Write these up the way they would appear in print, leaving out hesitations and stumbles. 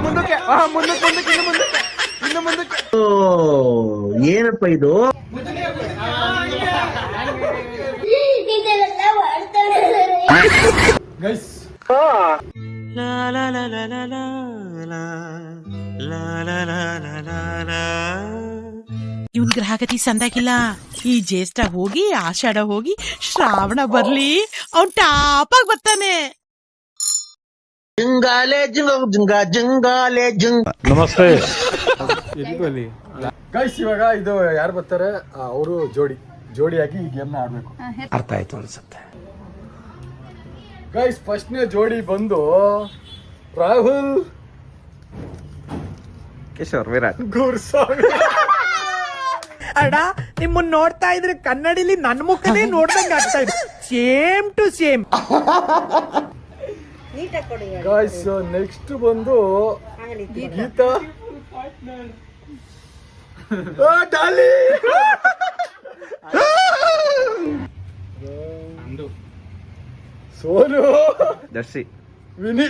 ಮುಂದಕ್ಕೆ ಇನ್ನು ಮುಂದಕ್ಕೆ. ಏನಪ್ಪ ಇದು? ಗೈಸ್ ಇವನ್ ಗ್ರಹಗತಿ ಸಂದಾಗಿಲ್ಲ. ಈ ಜ್ಯೇಷ್ಠ ಹೋಗಿ ಆಷಾಢ ಹೋಗಿ ಶ್ರಾವಣ ಬರ್ಲಿ ಅವ್ನ್ ಟಾಪ್ ಆಗಿ ಬರ್ತಾನೆ. ನಮಸ್ತೆ. ಗೈಸ್ ಇವಾಗ ಇದು ಯಾರು ಬರ್ತಾರೆ ಅವರು ಜೋಡಿಯಾಗಿ ಈ ಗೇಮ್ ನ ಆಡ್ಬೇಕು. ಅರ್ಥ ಆಯ್ತು ಅನ್ಸುತ್ತೆ. ಗೈಸ್ ಫಸ್ಟ್ನೇ ಜೋಡಿ ಬಂದು ರಾಹುಲ್ ಕಿಶೋರ್ ವಿರಾಟ್ ಗುರುಸ್ವಾಮಿ. ಅಡ ನಿಮ್ಮನ್ನ ನೋಡ್ತಾ ಇದ್ರೆ ಕನ್ನಡಿಲಿ ನನ್ ಮುಖನೇ ನೋಡ್ದಂಗ ಆಗ್ತಾ ಇದೆ. Same to same. Guys next ಬಂದು ಗೀತಾ ಡಾಲಿ ಸೋನು ದರ್ಶಿ ವಿನಿ.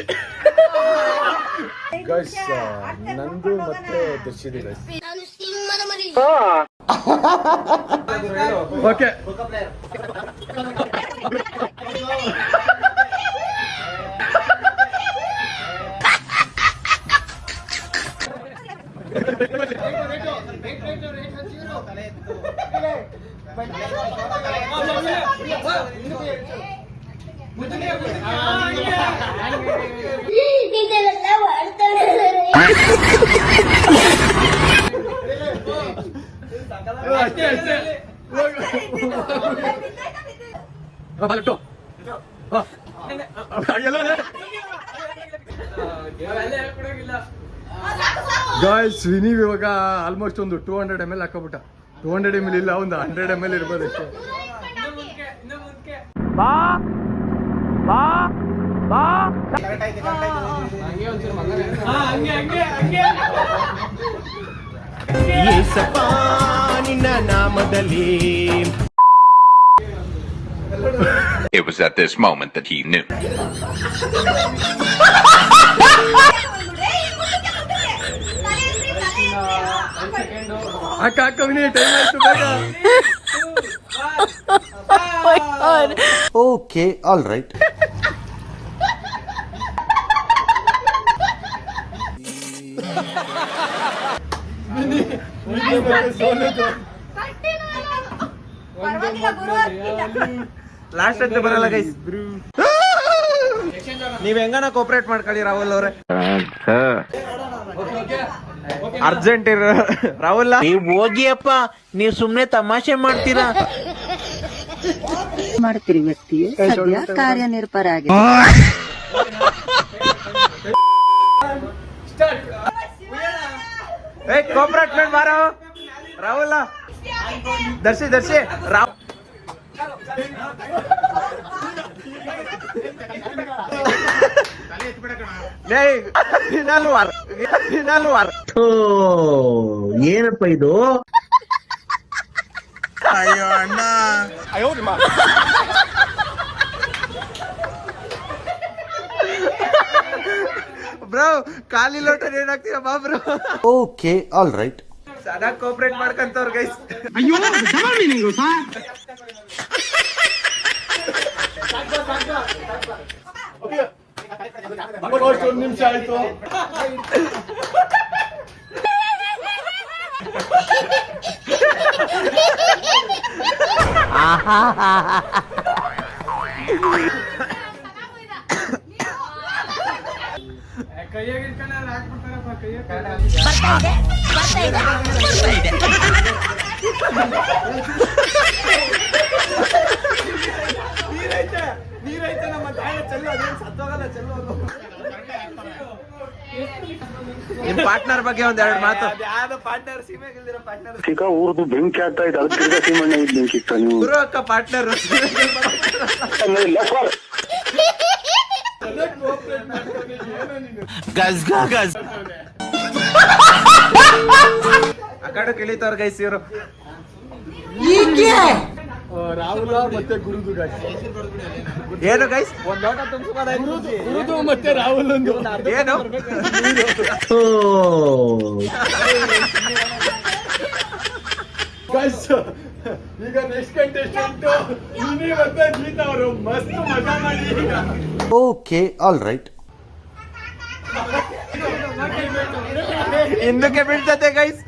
ಗೈಸ್ ನಂದು ಮತ್ತೆ Darshini guys. Okay guys Vini ಇವಾಗ ಆಲ್ಮೋಸ್ಟ್ ಒಂದು 200 ml ಹಾಕೋಬಿಟ್ಟ. 200 ml ಇಲ್ಲ, ಒಂದು 100 ml ಇರ್ಬೋದು ಅಷ್ಟೇ. ನಿನ್ನ ನಾಮದಲ್ಲಿ. It was at this moment that he knew. ಅಕ್ಕ ವಿನಿ ಟೈಮ್ ಆಯ್ತು ಬೇಗ. Okay all right. ಲಾಸ್ಟ್ ಅಂತ ಬರಲ್ಲ ಗೈಸ್. ನೀವ್ ಹೆಂಗನ ಕೋಪರೇಟ್ ಮಾಡ್ಕೊಳ್ಳಿ ರಾಹುಲ್ ಅವ್ರೆ. ಅರ್ಜೆಂಟ್ ಇರ ರಾಹುಲ್. ನೀವ್ ಹೋಗಿಯಪ್ಪ, ನೀವ್ ಸುಮ್ನೆ ತಮಾಷೆ ಮಾಡ್ತೀರಾ. ಮಾಡ್ತೀರಿ ವ್ಯಕ್ತಿ ಸದ್ಯ ಕಾರ್ಯನಿರತರಾಗಿದೆ. ಕೋಪರೇಟ್ ಮಾಡಿ ಬಾರೋ ರಾಹುಲ್. ದರ್ಶಿ ರಾವ್ ಏನಪ್ಪ ಇದು? ಅಯ್ಯೋ ಅಣ್ಣ, ಬ್ರೋ ಖಾಲಿ ಲೋಟ ಏನಾಗ್ತೀಯ ಬಾ ಬ್ರೋ. Okay all right. ಸದಾ ಕೋಪರೇಟ್ ಮಾಡ್ಕಂತವ್ರ ಗೈಸ್. ಒಂದು ನಿಮಿಷ ಆಯ್ತು. ನೀರೈತೆ ನಮ್ಮ ಚೆಲ್ಲು, ಅದೇನು ಸತ್ತೋಗಲ್ಲ ಚೆಲ್ಲು. ನಿಮ್ ಪಾರ್ಟ್ನರ್ ಬಗ್ಗೆ ಒಂದೆರಡು ಮಾತು. ಯಾವ್ದು ಪಾರ್ಟ್ನರ್? ಸೀಮೆಗಿಲ್ದಿರೋ ಪಾರ್ಟ್ನರ್. ಈಗ ಊರ್ದು ಬೆಂಕಿ ಆಗ್ತಾ ಇದೆ, ಅದಕ್ಕೆ ಸೀಮಣ್ಣ ಬೆಂಕಿ ಇತ್ತ ನೀವು. ಗುರು ಅಕ್ಕ ಪಾರ್ಟ್ನರ್. ಆ ಕಡೆ ಇಳಿತವ್ರ ಗೈಸ್ ಇವರು. ರಾಹುಲ ಮತ್ತೆ ಗುರುದು ಗಾಯ್ಸ್. ಏನು ಗೈಸ್? ಗುರುದು ಮತ್ತೆ ರಾಹುಲ್ ಒಂದು ಏನು? ಗೈಸ್ ಈಗ ನೆಕ್ಸ್ಟ್ ಕಂಟೆಸ್ಟೆಂಟ್ ನೀನೇ ಮತ್ತೆ ಗೀತಾ ಅವರು ಮಸ್ತ್ ಮಜಾ ಮಾಡಿ ಈಗ. Okay all right. ಹಿಂದಕ್ಕೆ ಬೀಳ್ತದೆ ಗೈಸ್.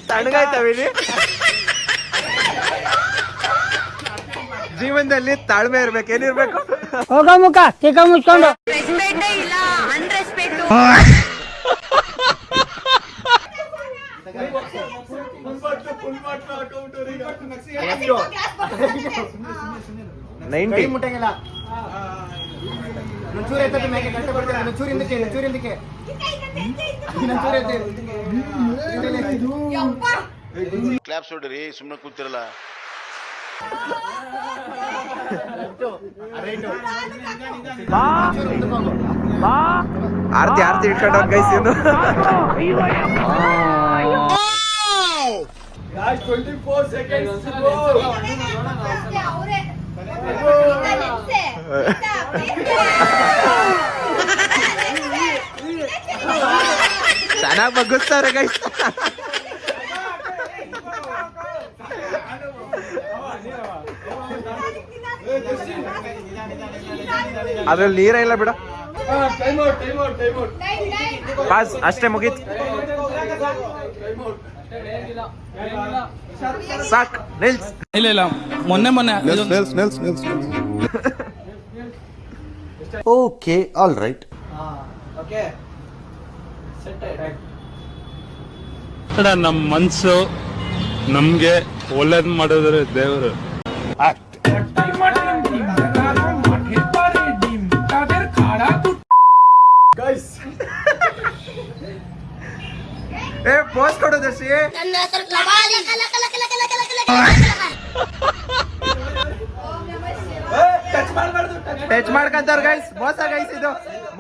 ತಣ್ಣಗಾಯ್ತವಿನಿ. ಜೀವನದಲ್ಲಿ ತಾಳ್ಮೆ ಇರ್ಬೇಕು. ಏನಿರ್ಬೇಕು? ಹೋಗ ಮುಖ ತಿಕ್ಕ ಮುಚ್ಕೊಂಡು ಫುಲ್ ಮಾರ್ಕ್ಸ್ ಅಕೌಂಟ್ ಅವರಿಗೆ 90. ಕ್ಲಾಪ್ಸ್ ಹೊಡ್ರಿ, ಸುಮ್ಮನೆ ಕೂತಿರಲ್ಲ. ಆರ್ತಿ ಇಟ್ಕೊಂಡವ್ ಗೈಸ್ ಇವನು. ಗಾಯ್ಸ್ 24 seconds ಚೆನ್ನಾಗಿ ಬಗ್ಗಿಸ್ತಾರೆ ಗೈಸ್. ಅದ್ರಲ್ಲಿ ನೀರೇ ಇಲ್ಲ ಬಿಡ. ಟೈಮ್ ಔಟ್ ಪಾಸ್ ಅಷ್ಟೇ ಮುಗೀತು. ಸಾಕ್ ನಿಲ್ಸ್. ಇಲ್ಲ ಮೊನ್ನೆ ಓಕೆ ಆಲ್ ರೈಟ್. ನಮ್ಮ ಮನ್ಸು ನಮ್ಗೆ ಒಳ್ಳೇದ್ ಮಾಡಿದ್ರೆ ದೇವರು. ಗೈಸ್ ಏ ಪೋಸ್ ಕೊಡು ದರ್ಶಿ. ಟಚ್ ಮಾಡ್ಕಂತಾರ ಗೈಸ್. ಮೋಸ ಗೈಸ್, ಇದು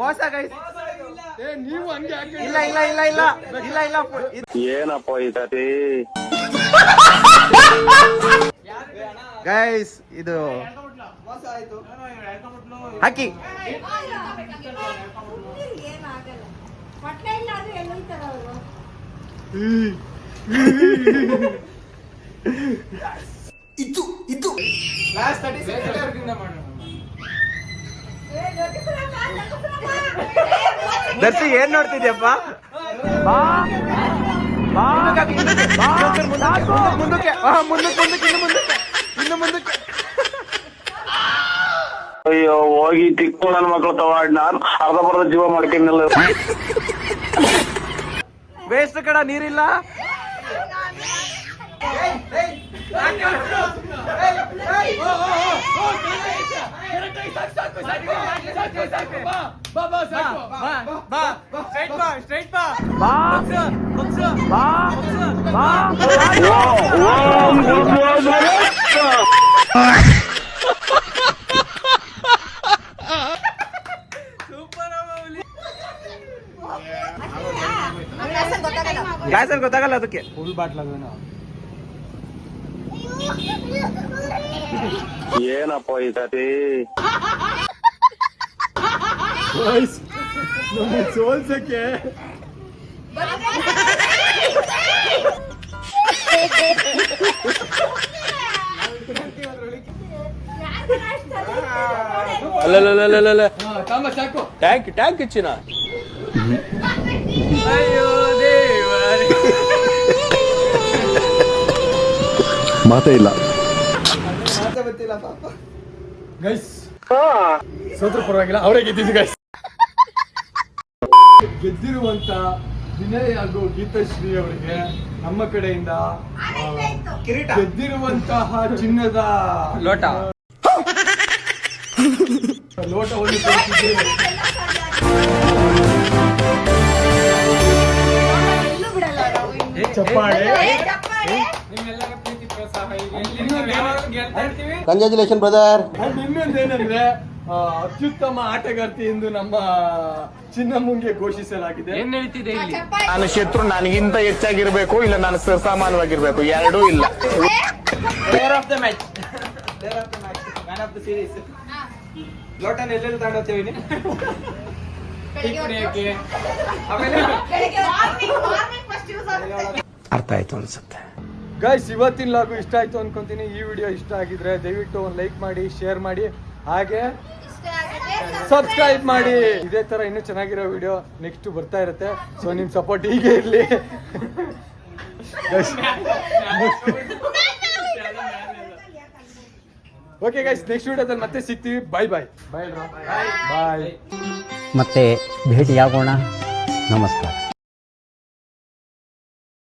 ಮೋಸ ಗೈಸ್. ನೀವು ಹಂಗೆ ಹಾಕಿ. ಇಲ್ಲ ಏನಪ್ಪ ಈ ಕತೆ? ಗೈಸ್ ಇದು ಹಾಕಿ. ಲಾಸ್ಟ್ 30 seconds ದರ್ಶಿ ಏನ್ ನೋಡ್ತಿದ್ಯಪ್ಪ? ಮುಂದಕ್ಕೆ. ಅಯ್ಯೋ ಹೋಗಿ ತಿಕ್ಕು ನನ್ನ ಮಕ್ಕಳು ತವಾಡ್, ನಾನು ಅರ್ಧ ಜೀವ ಮಾಡ್ಕೊಂಡಿಲ್ಲ. ವೇಸ್ಟ್ ಕಡ, ನೀರಿಲ್ಲ. ಗ್ಲಾಸಲ್ಲಿ ಗೊತ್ತಾಗಲ್ಲ ಅದಕ್ಕೆ. ಫುಲ್ ಬಾಟ್ಲ್ ಅದೇನೋ. ಏನಪ್ಪ ಈ ಕತೆ? ಗೈಸ್ ನಮ್ಮ ಸೋಲ್ಸಕ್ಕೆ ಅಲ್ಲ ತಾಂಬ ಸಾಕು. ಟ್ಯಾಂಕ್ ಹೆಚ್ಚಿನ. ಮಾತೇ ಇಲ್ಲ ಗೈಸ್. ಸೋತ್ರ ಪರವಾಗಿಲ್ಲ, ಅವರೇ ಗೆದ್ದಿದ್ದು ಗೈಸ್. ಗೆದ್ದಿರುವಂತ ವಿನಯ್ ಹಾಗೂ ಗೀತಶ್ರೀ ಅವರಿಗೆ ನಮ್ಮ ಕಡೆಯಿಂದ ಗೆದ್ದಿರುವಂತಹ ಚಿನ್ನದ ಲೋಟವನ್ನು ಕೊಡುತ್ತಿದ್ದೇವೆ. ಚಪ್ಪಾಳೆ. Congratulation brother. ಇನ್ನೊಂದೇನಂದ್ರೆ ಅತ್ಯುತ್ತಮ ಆಟಗಾರ್ತಿ ಎಂದು ನಮ್ಮ ಚಿನ್ನಮ್ಮಂಗೆ ಘೋಷಿಸಲಾಗಿದೆ. ನಾನು ಶತ್ರು ನನಗಿಂತ ಹೆಚ್ಚಾಗಿರ್ಬೇಕು, ಇಲ್ಲ ನಾನು ಸರ್ಸಾಮಾನ್ಯವಾಗಿರ್ಬೇಕು, ಎರಡೂ ಇಲ್ಲ. Player of the match, man of the series. ಲೋಟನ್ ಎಲ್ಲೆಲ್ಲಿ ತಗೊಂಡೋಗ್ತೀವಿ ಅರ್ಥ ಆಯ್ತು ಅನ್ಸುತ್ತೆ. ಗೈಸ್, ಇವತ್ತಿನ ಲಾಗು ಇಷ್ಟ ಆಯ್ತು ಅನ್ಕೊಂತೀನಿ. ಈ ವಿಡಿಯೋ ಇಷ್ಟ ಆಗಿದ್ರೆ ದಯವಿಟ್ಟು ಒಂದು ಲೈಕ್ ಮಾಡಿ, ಶೇರ್ ಮಾಡಿ, ಹಾಗೆ ಸಬ್ಸ್ಕ್ರೈಬ್ ಮಾಡಿ. ಇದೇ ತರ ಇನ್ನೂ ಚೆನ್ನಾಗಿರೋ ವಿಡಿಯೋ ನೆಕ್ಸ್ಟ್ ಬರ್ತಾ ಇರುತ್ತೆ. ಸೊ ನಿಮ್ ಸಪೋರ್ಟ್ ಹೀಗೆ ಇರ್ಲಿ. ಓಕೆ ಗೈಸ್, ನೆಕ್ಸ್ಟ್ ವಿಡಿಯೋದಲ್ಲಿ ಮತ್ತೆ ಸಿಗ್ತೀವಿ. ಬಾಯ್ ಬಾಯ್ ಬಾಯ್ ಬಾಯ್. ಮತ್ತೆ ಭೇಟಿಯಾಗೋಣ. ನಮಸ್ಕಾರ.